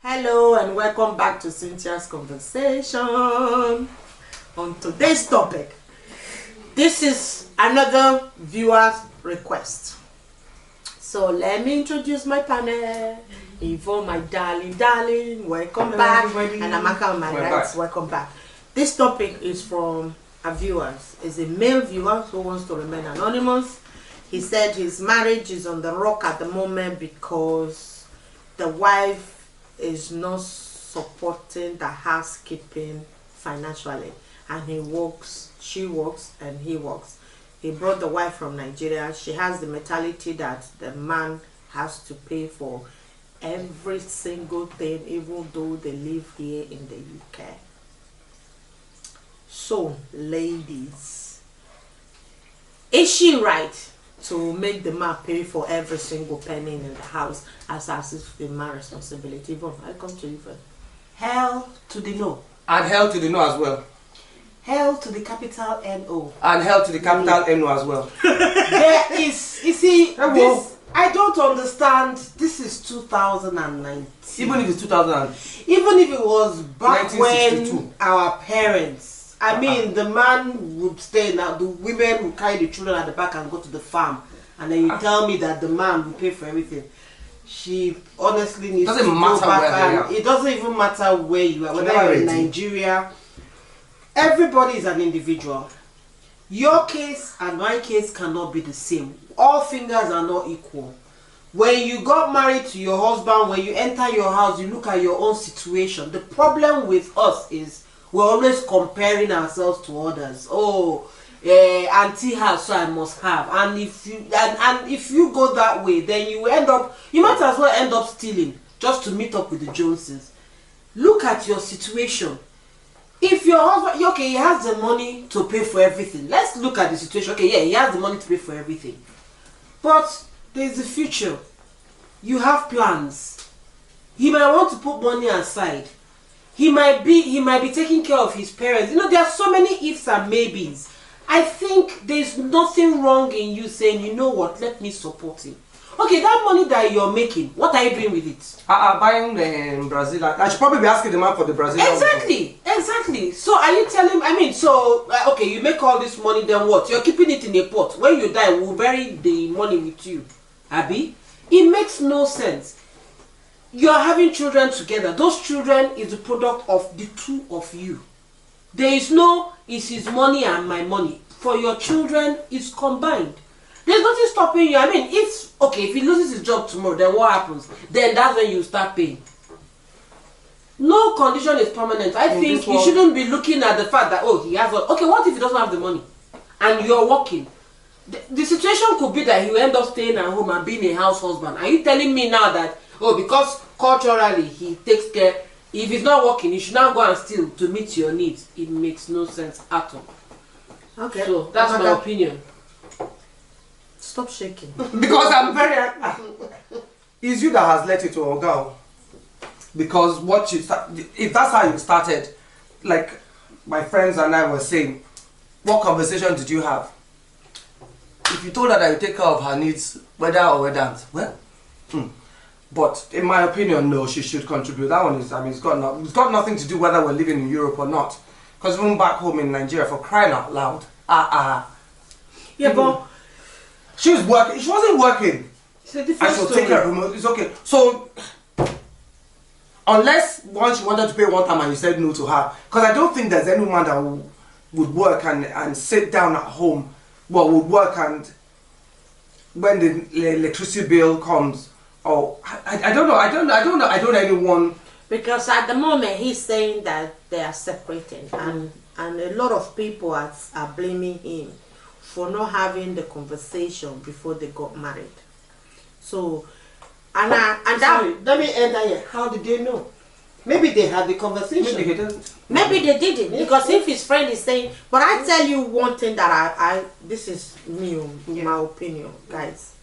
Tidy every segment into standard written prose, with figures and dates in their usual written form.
Hello and welcome back to Cynthia's conversation. On today's topic, this is another viewer's request. So let me introduce my panel. Yvonne, my darling, welcome back. Everybody. And Amaka, my rights, welcome back. This topic is from a viewer. It's a male viewer who wants to remain anonymous. He said his marriage is on the rock at the moment because the wife is not supporting the housekeeping financially, and she works and he works. He brought the wife from Nigeria. She has the mentality that the man has to pay for every single thing, even though they live here in the UK. So ladies, is she right to make the man pay for every single penny in the house as if the man's responsibility? Yvonne, I come to you first. Hell to the no. And hell to the no as well. Hell to the capital N-O. And hell to the capital N-O as well. There is, you see, this, I don't understand. This is 2019. Even if it's 2000. Even if it was back 1962. when our parents, I mean, the man would stay now, the women would carry the children at the back and go to the farm. And then you tell me that the man will pay for everything. She honestly needs to go back, and it doesn't even matter where you are, whether you're in Nigeria. Everybody is an individual. Your case and my case cannot be the same. All fingers are not equal. When you got married to your husband, when you enter your house, you look at your own situation. The problem with us is we're always comparing ourselves to others. Oh, auntie has, so I must have. And if you go that way, then you might as well end up stealing just to meet up with the Joneses. Look at your situation. If your husband, okay, he has the money to pay for everything. Let's look at the situation. Okay, yeah, he has the money to pay for everything. But there's the future. You have plans. He might want to put money aside. He might be taking care of his parents. You know, there are so many ifs and maybes. I think there's nothing wrong in you saying, you know what, let me support him. Okay, that money that you're making, what are you doing with it? Buying the Brazil. I should probably be asking the man for the Brazilian. Exactly. So are you telling, okay, you make all this money, then what? You're keeping it in a pot. When you die, we'll bury the money with you. Abi? It makes no sense. You're having children together. Those children is the product of the two of you. There is no, it's his money and my money. For your children, it's combined. There's nothing stopping you. I mean, if he loses his job tomorrow, then what happens? Then that's when you start paying. No condition is permanent. I think you shouldn't be looking at the fact that, oh, he has one. Okay, what if he doesn't have the money? And you're working? The situation could be that he will end up staying at home and being a house husband. Are you telling me now that, oh, because culturally he takes care, if he's not working, he should now go and steal to meet your needs? It makes no sense at all. Okay. So that's my opinion. Stop shaking. Because I'm very... It's you that has let it all go. Because if that's how you started, like my friends and I were saying, what conversation did you have? If you told her that you take care of her needs, whether or whether, well, But in my opinion, no, she should contribute. That one is, it's got nothing to do whether we're living in Europe or not. Because even back home in Nigeria, for crying out loud, yeah, but she was working. She wasn't working. It's a different I should story. take her remote. It's okay. So, unless once she wanted to pay one time and you said no to her, because I don't think there's any man that would work and sit down at home, would work and when the electricity bill comes. Oh, I don't know anyone. Because at the moment he's saying that they are separating, and a lot of people are blaming him for not having the conversation before they got married. So, let me end here. How did they know? Maybe they had the conversation. Maybe he didn't. Maybe they didn't, because if his friend is saying, but I tell you one thing that this is me, my opinion, guys.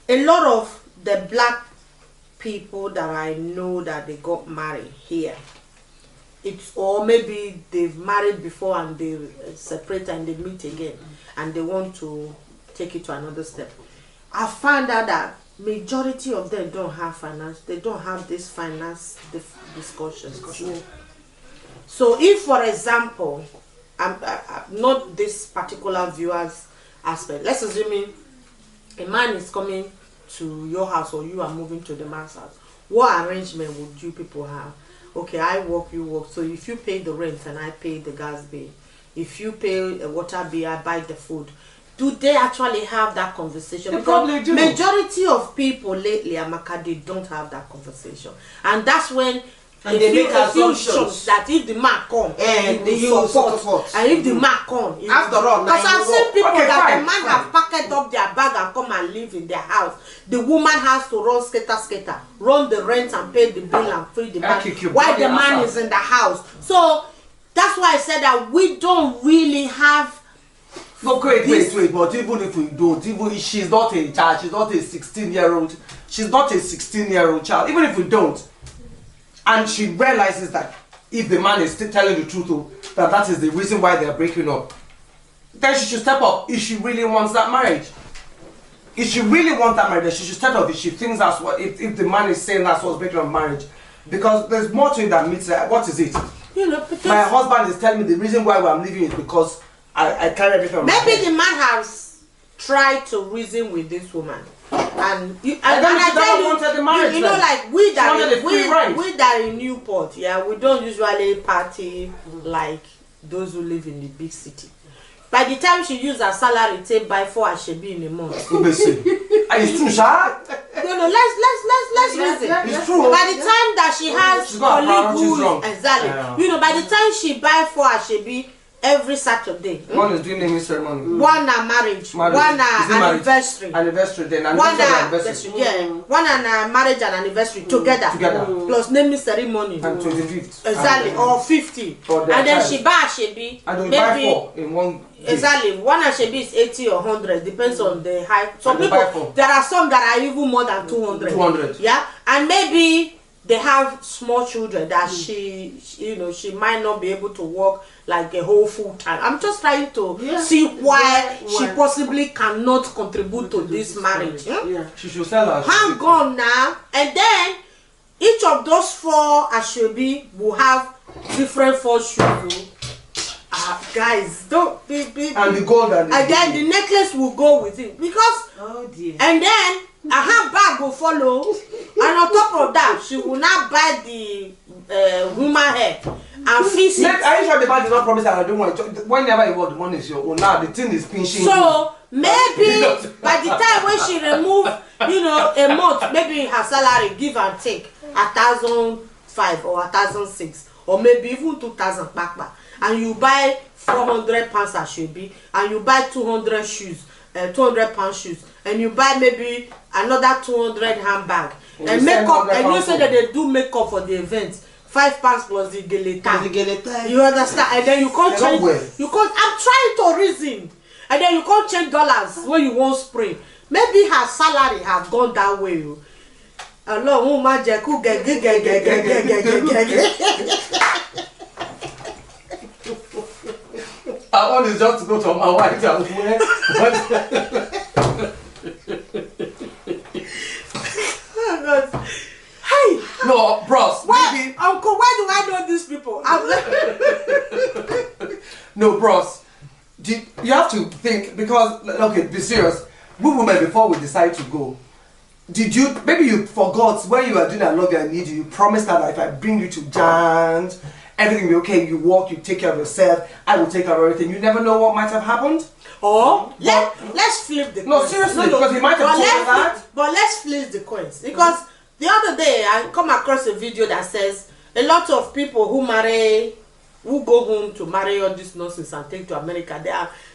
A lot of the black people that I know that they got married here, or maybe they've married before and they separate and they meet again and they want to take it to another step. I found out that majority of them don't have finance. They don't have this finance discussions. So if, for example, I'm not this particular viewer's aspect. Let's assume a man is coming to your house or you are moving to the man's house. What arrangement would you people have? Okay, I work, you work. So if you pay the rent and I pay the gas bill, if you pay a water bill, I buy the food. Do they actually have that conversation? They probably do. Majority of people lately, Amaka, they don't have that conversation, and that's when they make assumptions that if the man come and he will support, and if the man come, after all, because I've seen people that the man fine. have packed up their bag and come and live in their house. The woman has to run skater, run the rent and pay the bill and feed the man, while the man is in the house. So that's why I said that we don't really have. No, wait. But even if we don't, even if she's not a child, she's not a 16-year-old, she's not a 16-year-old child. Even if we don't, and she realizes that if the man is still telling the truth, that is the reason why they're breaking up, then she should step up. If she really wants that marriage, if she really wants that marriage, then she should step up. If she thinks that's what, if the man is saying that's what's breaking up marriage, because there's more to it than meets. What is it? You know, because my husband is telling me the reason why I'm leaving is because I carry everything. Maybe the man has tried to reason with this woman, and then I tell you, wanted the marriage, you know, like we that we in Newport, yeah, we don't usually party like those who live in the big city. By the time she use her salary, take by 4 Ashebi in a month. It's true, Sha. No, let's reason. It's true. By the time that she has colleague who exactly, you know, by the time she buy 4 Ashebi every Saturday. One is doing naming ceremony. One a marriage. One a anniversary. Anniversary then. One anniversary. Yeah. One a marriage and anniversary together. Plus naming ceremony. And 25th. Exactly. Or 50. And then she buy Ashebi. And they buy 4 in one. Exactly. One Ashebi is 80 or 100. Depends on the height. Some people, there are some that are even more than 200. 200. Yeah. And maybe they have small children that she she might not be able to work like a whole full time. I'm just trying to see why she possibly cannot contribute to this marriage. Yeah. She should sell her. Hang on now. And then each of those 4 Ashebi will have different 4 shoes. Guys, don't be and the gold and then the necklace will go with it, because and then a handbag will follow, and on top of that she will not buy the woman hair and fix it. Are you sure the man did not promise that I don't want it? Whenever you want, the money is your own. Now the thing is pinching. So maybe by the time when she remove, a month, maybe her salary give and take 1,500 or 1,600 or maybe even 2,000 back. And you buy 400 pounds Ashebi, and you buy 200 shoes, 200 pound shoes, and you buy maybe another 200 handbag, and makeup, and you say that they do makeup for the event, 5 pounds plus the geleta. You understand? And then you can't change. I'm trying to reason, and then you can't change dollars when you won't spray. Maybe her salary have gone that way. Allah, woman, Jeku, I want is just to go to my wife and wear. Hey! No, bros. Maybe. Uncle, why do I know these people? No, bros. You have to think, because, okay, be serious. We women, before we decide to go, maybe you forgot when you were doing I Love You, I Need You, you promised her that if I bring you to dance, everything will be okay, you walk, you take care of yourself, I will take care of everything. You never know what might have happened. Or let's flip the coins. No, seriously, because he might have told her that. But let's flip the coins. Because the other day I come across a video that says a lot of people who go home to marry all these nonsense and take to America,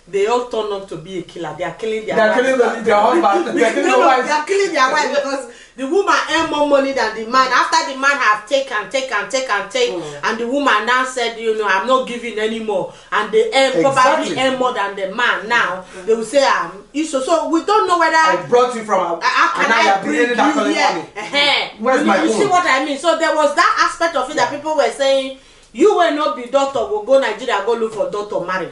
they all turn up to be a killer. They are killing their wives. Killing their husband. They are killing their wife because the woman earn more money than the man. After the man have take, and the woman now said, I'm not giving anymore, and they probably earn more than the man. Now they will say, so we don't know whether I brought you from how can I bring you here? Where's my you see what I mean? So there was that aspect of it that people were saying, you will not be doctor, will go Nigeria, go look for doctor, marry.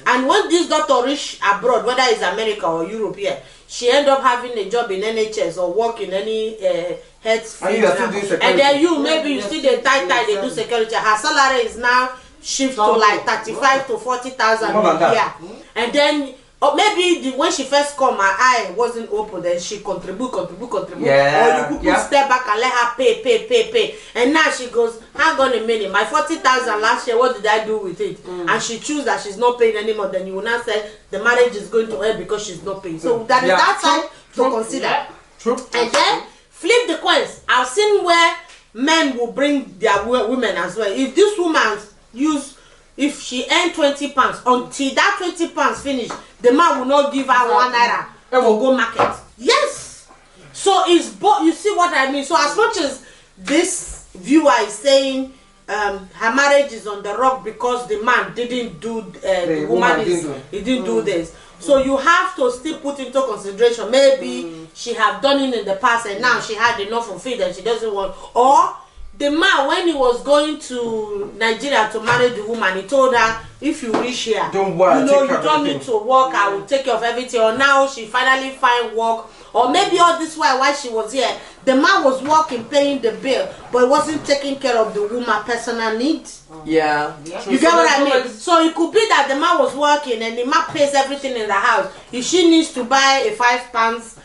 And when this doctor reach abroad, whether it's America or Europe, she end up having a job in NHS or work in any health field. And you are still doing security. And then you maybe you still the tight they do security. Her salary is now shift to like 35 to 40,000 a year. And then or maybe when she first come, her eye wasn't open. Then she contribute. Yeah. Or you could step back and let her pay. And now she goes, hang on a minute, my 40,000 last year, what did I do with it? And she choose that she's not paying anymore. Then you will not say the marriage is going to end because she's not paying. So that is that side to consider. Yeah. True. And then flip the coins. I've seen where men will bring their women as well. If this woman if she earn 20 pounds, until that 20 pounds finish, the man will not give her 1 naira to go market. Yes. So it's both. You see what I mean? So as much as this viewer is saying her marriage is on the rock because the man didn't do the woman didn't do this. So you have to still put into consideration maybe she have done it in the past and now she had enough of it and she doesn't want, or the man, when he was going to Nigeria to marry the woman, he told her, if you reach here, don't worry, you don't need to work, I will take care of everything. Or now she finally find work, or maybe all this while she was here, the man was working, paying the bill, but he wasn't taking care of the woman's personal needs. Yeah. You get what I mean? So it could be that the man was working and the man pays everything in the house. If she needs to buy a £5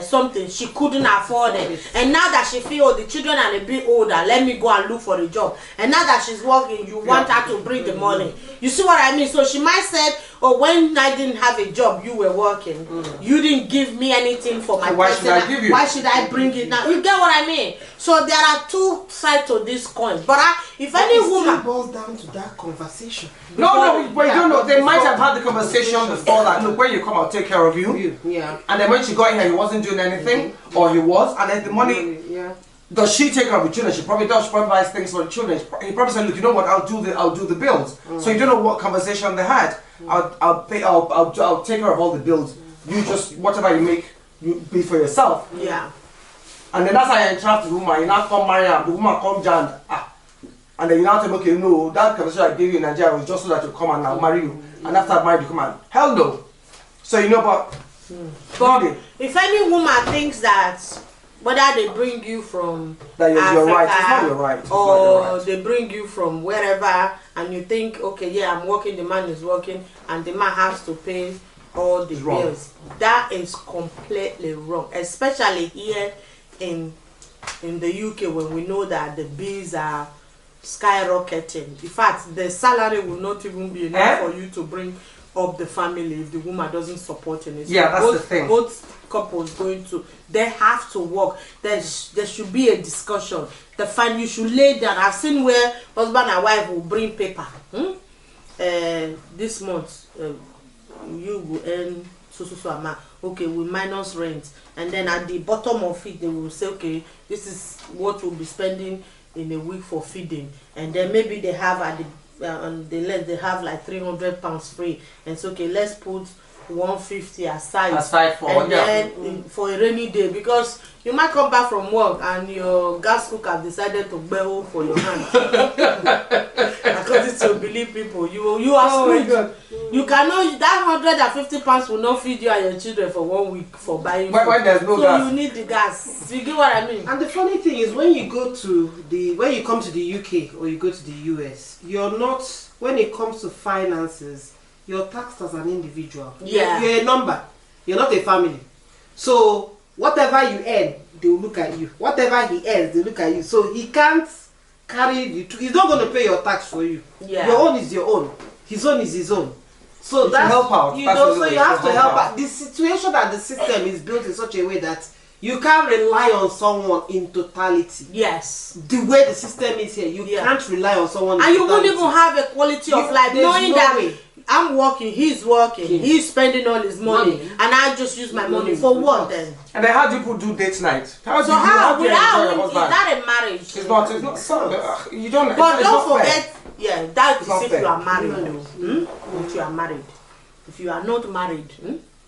something, she couldn't afford it, and now that she feel the children are a bit older, let me go and look for a job, and now that she's working, you want her to bring the money. You see what I mean? So she might say, oh, when I didn't have a job, you were working, you didn't give me anything for my why should I give you? Why should I bring it now? You get what I mean? So there are two sides to this coin, but if any woman boils down to that conversation. No, but you don't know. They might have had the conversation before that. Look, when you come, I'll take care of you. Yeah. And then when she got here, he wasn't doing anything, or he was, and then the money. Yeah. Does she take care of the children? She probably does. She probably buys things for the children. He probably said, "Look, you know what? I'll do the bills." So you don't know what conversation they had. I'll take care of all the bills. You just whatever you make, you be for yourself. Yeah. And then that's how you entrap the woman. You now come marry her. The woman come down. And then you now tell me, okay, no, that conversation I gave you in Nigeria was just so that you come and I'll marry you. And after I've married you, come and hell no. So you know, but if any woman thinks that whether they bring you from that you're Africa, right, it's not your right. It's or not your right. they bring you from wherever, and you think, okay, yeah, I'm working, the man is working, and the man has to pay all the bills. That is completely wrong, especially here in the UK, when we know that the bills are skyrocketing. In fact, the salary will not even be enough for you to bring up the family if the woman doesn't support it. Yeah, that's the thing. Both couples they have to work. There should be a discussion. You should lay down. I've seen where husband and wife will bring paper. This month you will earn so amount. Okay, we minus rent, and then at the bottom of it they will say, okay, this is what we'll be spending in a week for feeding, and then maybe they have at they have like £300 free, and so okay, let's put 150 aside for, and then for a rainy day, because you might come back from work and your gas cooker have decided to borrow for your hand. According to believe people, you are screwed. You cannot, that £150 will not feed you and your children for 1 week for buying food. When there's no gas. You need the gas. You get what I mean? And the funny thing is, when you come to the UK or you go to the US, you're not, when it comes to finances, you're taxed as an individual. Yeah. You're a number. You're not a family. So whatever you earn, they will look at you. Whatever he earns, they look at you. So he can't carry you. He's not going to pay your tax for you. Yeah. Your own is your own. His own is his own. So that's help out. You know, so you have to help out. The situation that the system is built in such a way that you can't rely on someone in totality. Yes. The way the system is here, you can't rely on someone. And you won't even have a quality of life, knowing that way. I'm working, he's working, he's spending all his money, and I just use my money for what then? And then how do people do date night? Is that a marriage? It's not so, you don't. But don't forget, that is if you are married. If you are married. If you are not married,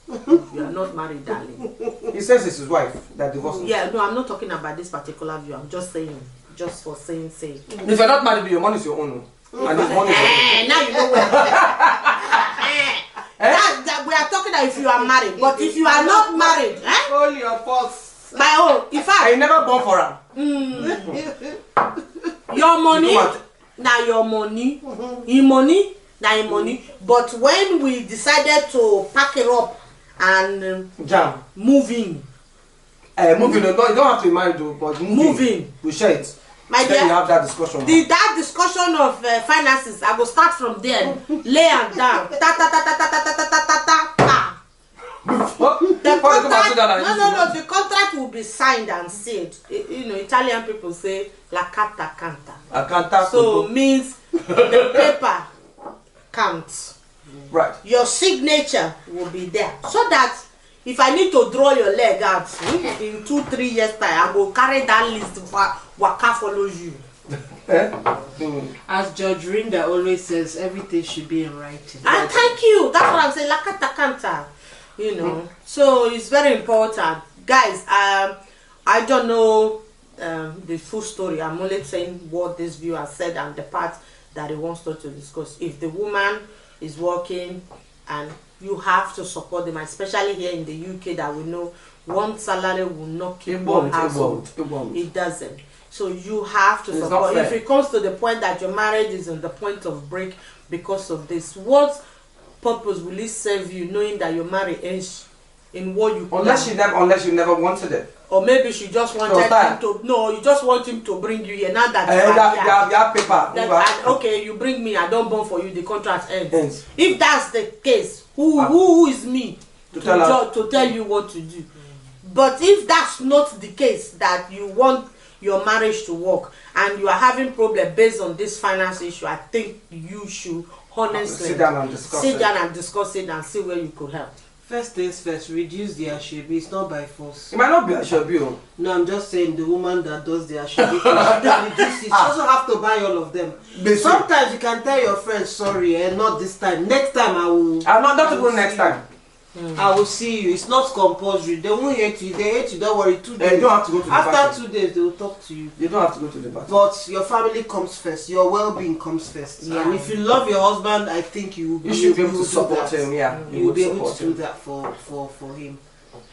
if you are not married, darling. He says it's his wife that divorced him. Yeah, no, I'm not talking about this particular view. I'm just saying, just for saying sake. If you're not married, your money is your own. And his money is your own. Now you know where. We are talking that if you are married, but if you are not married, Hold your pulse. my own, in fact, I never born for her. your money, now your money, in money, now in money. But when we decided to pack it up and Jam. move in, Moving. You don't have to be married though, but moving. We share it. my Then dear, you have that discussion. that discussion of finances, I will start from there. Lay and down. Ta ta ta ta ta ta ta ta ta ta ta ta. The contract, no, the contract will be signed and sealed. You know, Italian people say la carta canta. So means the paper counts. Right. Your signature will be there, so that if I need to draw your leg out in 2-3 years time, I will carry that list waka follow you. As Judge Rinda always says, everything should be in writing. And thank you. That's what I'm saying. La carta canta. You know, so it's very important, guys. I don't know the full story. I'm only saying what this viewer said and the part that he wants us to discuss. If the woman is working and you have to support them, especially here in the UK, that we know one salary will not keep one household. It doesn't. So you have to support. If it comes to the point that your marriage is on the point of break because of this, what purpose will it serve you, knowing that your marriage ends in what you unless you never wanted it? Or maybe she just wanted him to. No, you just want him to bring you here. Now that you have paper. Okay, you bring me. I don't burn for you. The contract ends. If that's the case, who is me to tell you what to do? But if that's not the case, that you want your marriage to work and you are having problem based on this finance issue, I think you should honestly sit down and discuss it and see where you could help. First things first, reduce the ashebi. It's not by force. It might not be ashebi. No, I'm just saying the woman that does the ashebi, she can reduce it. She doesn't have to buy all of them. Sometimes you can tell your friends, sorry, not this time. Next time I will. I'm not even next time. I will see you. It's not compulsory. They won't hate you. They hate you. Don't worry. 2 days. You don't have to go to the After party. 2 days, they will talk to you. You don't have to go to the party. But your family comes first. Your well-being comes first. Yeah. And if you love your husband, I think you will be able to support him. Yeah, you will be able to do that for him.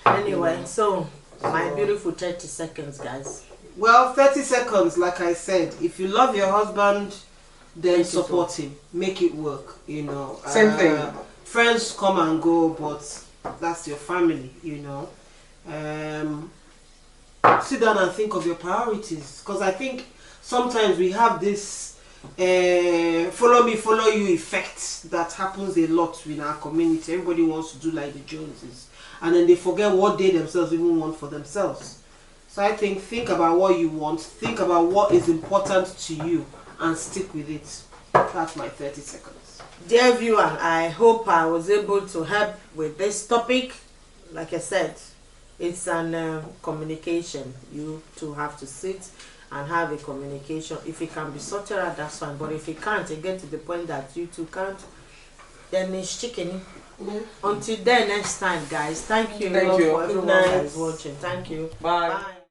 Anyway, so my beautiful 30 seconds, guys. Well, 30 seconds, like I said. If you love your husband, then support him. Make it work. You know. Same thing. Friends come and go, but that's your family, you know. Sit down and think of your priorities, because I think sometimes we have this follow me, follow you effect that happens a lot in our community. Everybody wants to do like the Joneses, and then they forget what they themselves even want for themselves. So I think about what you want, think about what is important to you, and stick with it. That's my 30 seconds. Dear viewer, I hope I was able to help with this topic. Like I said, it's an communication. You two have to sit and have a communication. If it can be sorted out, that's fine. But if it can't, it gets to the point that you two can't, then it's chicken. Until then, next time, guys. Thank you for everyone that is watching. Thank you. Bye. Bye.